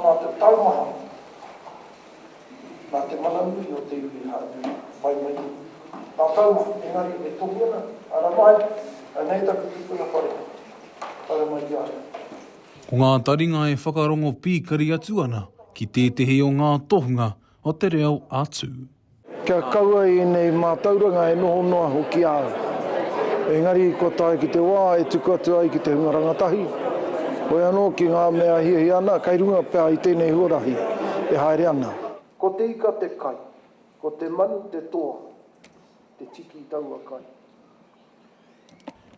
nā te taumaha, nā te manamui o te iwi hātu whai mai. Nā taumaha, engari e tohu ana, ara mai, nei taku tupuna whare, ara mai ki ara. Ko ngā taringa e whakarongo pīkari atu ana ki tētehi o ngā tohunga o te reo atu. Kia kaua i nei mātauranga e noho noa hoki au. Engari ko tae ki te wā e tuku atu ai ki te hunga rangatahi. Hoi anō ki ngā mea hiahi ana, kai runga pēr i tēnei huarahi e haere ana. Ko te ika te kai, ko te manu te toa, te tiki taua kai.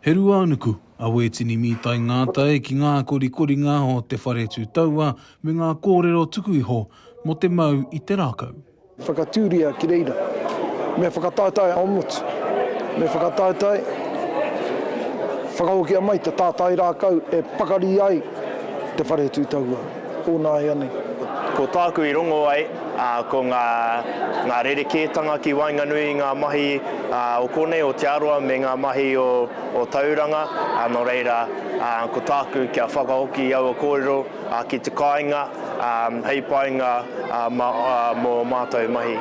He rua anuku, awe tini mi tai ngā tae ki ngā korikoringa o te whare Tū Tauā me ngā kōrero tuku iho mo te mau i te rākau. Whakatūria ki reira, me whakataetai o motu, me whakataetai, whakaokia mai te tātai rākau e pakari ai te whare Tū Tauā, o nā ea nei. Ko tāku i rongo ai, ko ngā rerekētanga ki Wainganui, ngā mahi o konei o te aroa me ngā mahi o tauranga, no reira ko tāku kia whakahoki i aua kōrero ki te kāinga, hei painga mō mātou mahi.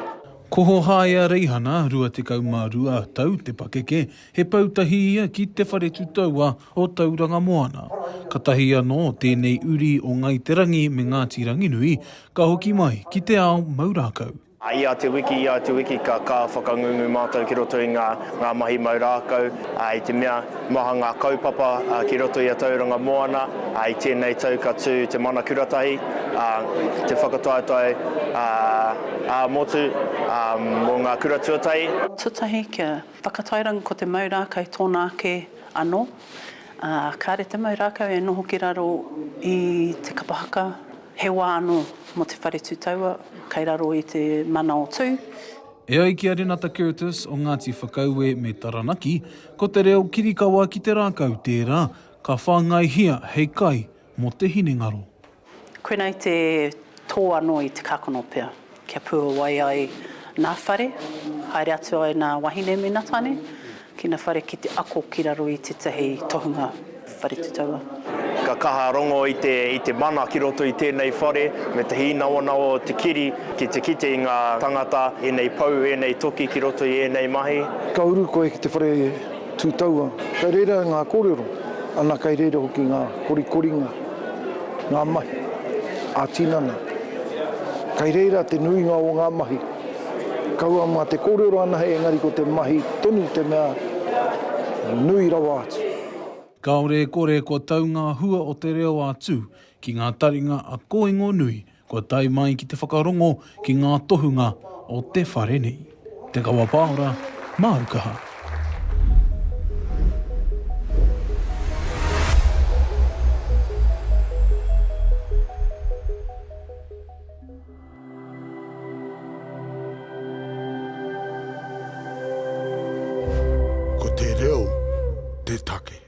Koho haia reihana, rua te kaumārua tau te pakeke, he pautahi ia ki te whare Tū Tauā o tauranga moana. Ka tahi anō tēnei uri o ngai te rangi me Ngāti Ranginui, ka hoki mai ki te ao maurākau. Ia te wiki, ka whakangungu mātou ki roto i ngā mahi maurākau, i te mea maha ngā kaupapa ki roto i a tauranga moana, i tēnei tauka tū te mana kuratahi, te whakataetai motu mō ngā kura tuatahi. Tutahi kia whakatairanga ko te maurākau tōna ake anō. Kāre te maurākau e noho ki raro i te kapahaka, he wā anō mo te whare Tū Tauā, kei raro i te mana o tū. E ai ki a Renata Curtis o Ngāti Whakaue me Taranaki, ko te reo kirikawa ki te rākau tērā, ka whāngai hia hei kai mo te hinengaro. Koe nei te tō anō i te kākono pēr, kia pua wai ai nā whare, haere atu ai nā wahine me nā tāne, ki nā whare ki te ako ki raro i te tahi tohunga whare Tū Tauā. Ka kaha rongo i te mana ki roto i tēnei whare, me te hīnawa te kiri, ki te kite i ngā tangata, e nei pau, e nei toki ki roto i e nei mahi. Ka uru koe ki te whare Tū Tauā, kai reira ngā kōrero, ana kai reira hoki ngā korikoringa, ngā mahi, a tinana. Kai reira te nuinga o ngā mahi. Kaua mā te kōrero ana hei engari ko te mahi tonu te mea nui rawa atu. Kaore kore ko tau ngā hua o te reo atu ki ngā taringa a koingo nui, ko tai mai ki te whakarongo ki ngā tohunga o te whare nei. Te Kawa Paora, Aukaha. Ko te reo, te take.